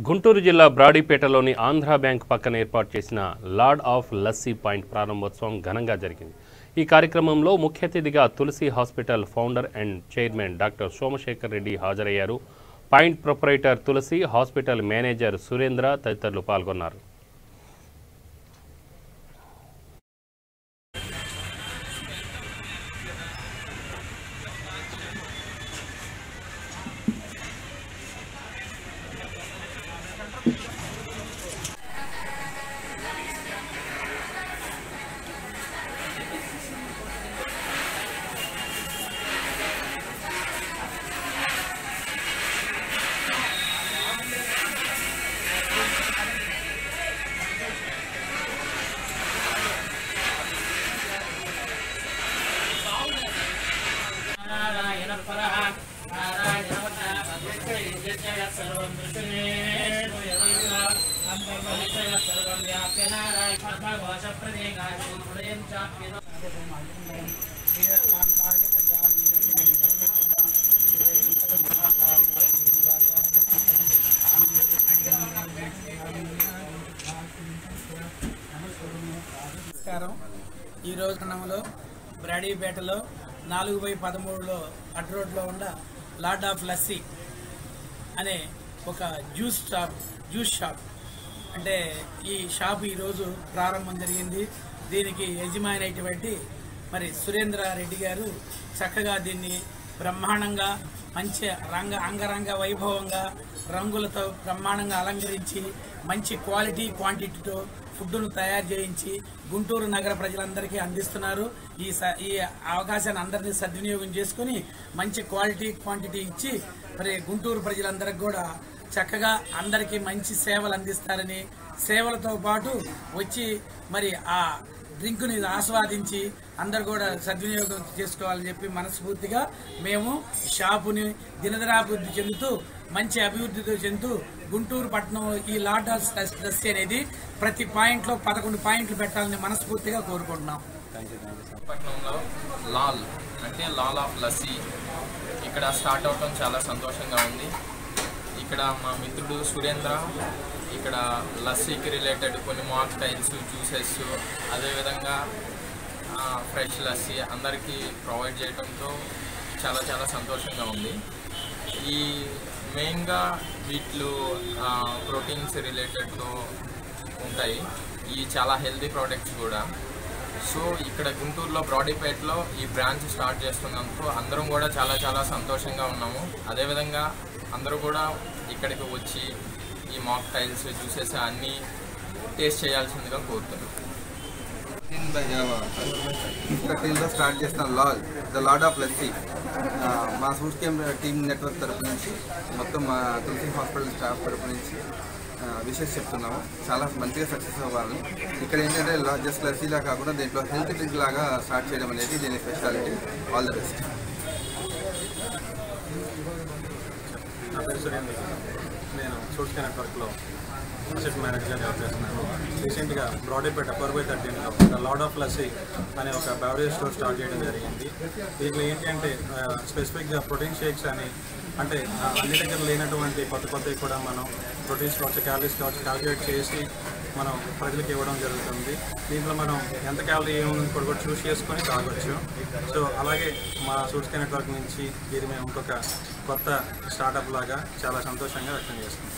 గుంటూరు జిల్లా బ్రాడీపేటలోని ఆంధ్ర బ్యాంక్ పక్కన ఏర్పాటు చేసిన లార్డ్ ఆఫ్ లస్సీ పాయింట్ ప్రారంభోత్సవం ఘనంగా జరిగింది. ఈ కార్యక్రమంలో ముఖ్య అతిథిగా Tulasi hospital founder and chairman doctor Somashekar Reddy హాజరయ్యారు. Point proprietor Tulasi, hospital manager Surendra తదితరులు పాల్గొన్నారు. ఈ రోజు క్రమంలో బ్రాడీపేటలో 4/13లో అట్ రోడ్లో ఉన్న లార్డ్ ఆఫ్ లస్సీ అనే ఒక జ్యూస్ షాప్ అంటే ఈ షాప్ ఈరోజు ప్రారంభం జరిగింది. దీనికి యజమాని అయినటువంటి మరి సురేంద్ర రెడ్డి గారు చక్కగా దీన్ని బ్రహ్మాండంగా మంచి అంగరంగ వైభవంగా రంగులతో బ్రహ్మాండంగా అలంకరించి మంచి క్వాలిటీ క్వాంటిటీతో ఫుడ్ను తయారు చేయించి గుంటూరు నగర ప్రజలందరికీ అందిస్తున్నారు. ఈ అవకాశాన్ని అందరినీ సద్వినియోగం చేసుకుని మంచి క్వాలిటీ క్వాంటిటీ ఇచ్చి మరి గుంటూరు ప్రజలందరికీ కూడా చక్కగా అందరికీ మంచి సేవలు అందిస్తారని, సేవలతో పాటు వచ్చి మరి ఆ డ్రింక్ని ఆస్వాదించి అందరు కూడా సద్వినియోగం చేసుకోవాలని చెప్పి మనస్ఫూర్తిగా మేము షాపుని దినదినాభివృద్ధి చెందుతూ మంచి అభివృద్ధితో చెందుతూ గుంటూరు పట్టణం ఈ లార్డ్ ఆఫ్ లస్సీ అనేది ప్రతి పాయింట్లో 11 పాయింట్లు పెట్టాలని మనస్ఫూర్తిగా కోరుకుంటున్నాం. పట్టణంలో లాల్ ఆఫ్ లస్సీ ఇక్కడ స్టార్ట్ అవడం చాలా సంతోషంగా ఉంది. ఇక్కడ మా మిత్రుడు సురేంద్ర ఇక్కడ లస్సీకి రిలేటెడ్ కొన్ని మాక్టైల్స్, జ్యూసెస్, అదేవిధంగా ఫ్రెష్ లస్సీ అందరికీ ప్రొవైడ్ చేయడంతో చాలా చాలా సంతోషంగా ఉంది. ఈ మెయిన్గా వీటిలో ప్రోటీన్స్ రిలేటెడ్తో ఉంటాయి. ఈ చాలా హెల్తీ ప్రోడక్ట్స్ కూడా. సో ఇక్కడ గుంటూరులో బ్రాడీపేటలో ఈ బ్రాంచ్ స్టార్ట్ చేస్తున్నందుకు అందరం కూడా చాలా చాలా సంతోషంగా ఉన్నాము. అదేవిధంగా అందరూ కూడా ఇక్కడికి వచ్చి ఈ మాక్టైల్స్, జ్యూసెస్ అన్నీ టేస్ట్ చేయాల్సిందిగా కోరుతున్నాం. 15లో స్టార్ట్ చేసిన ద లార్డ్ ఆఫ్ లస్సీ మా సూట్ కేమ్ టీమ్ నెట్వర్క్ తరపు నుంచి మొత్తం మా తులసి హాస్పిటల్ స్టాఫ్ తరపు నుంచి విషెస్ చెప్తున్నాము. చాలా మంచిగా సక్సెస్ అవ్వాలని. ఇక్కడ ఏంటంటే జస్ట్ లస్సీలా కాకుండా దీంట్లో హెల్త్ డ్రింక్ లాగా స్టార్ట్ చేయడం అనేది దీని స్పెషాలిటీ. All the best. నా పేరు సురేంద్ర. నేను సూట్ కేమ్ నెట్వర్క్లో అసిస్టెంట్ మేనేజర్గా జాబ్ చేస్తున్నాను. రీసెంట్గా బ్రాడీపేట 4/13లో లార్డ్ ఆఫ్ లస్సీ అనే ఒక బెవరేజ్ స్టోర్ స్టార్ట్ చేయడం జరిగింది. దీంట్లో ఏంటి అంటే స్పెసిఫిక్గా ప్రోటీన్ షేక్స్ అని, అంటే అన్ని దగ్గర లేనటువంటి కొత్తవి కూడా మనం ప్రోటీన్స్ కావచ్చు, క్యాలరీస్ కావచ్చు క్యాల్కులేట్ చేసి మనం ప్రజలకు ఇవ్వడం జరుగుతుంది. దీంట్లో మనం ఎంత క్యాలరీ ఏముంది కూడా చూస్ చేసుకొని తాగొచ్చు. సో అలాగే మా సూట్ కేమ్ నెట్వర్క్ నుంచి ఇది మేము ఇంకొక కొత్త స్టార్టప్ లాగా చాలా సంతోషంగా వ్యక్తం చేస్తున్నాం.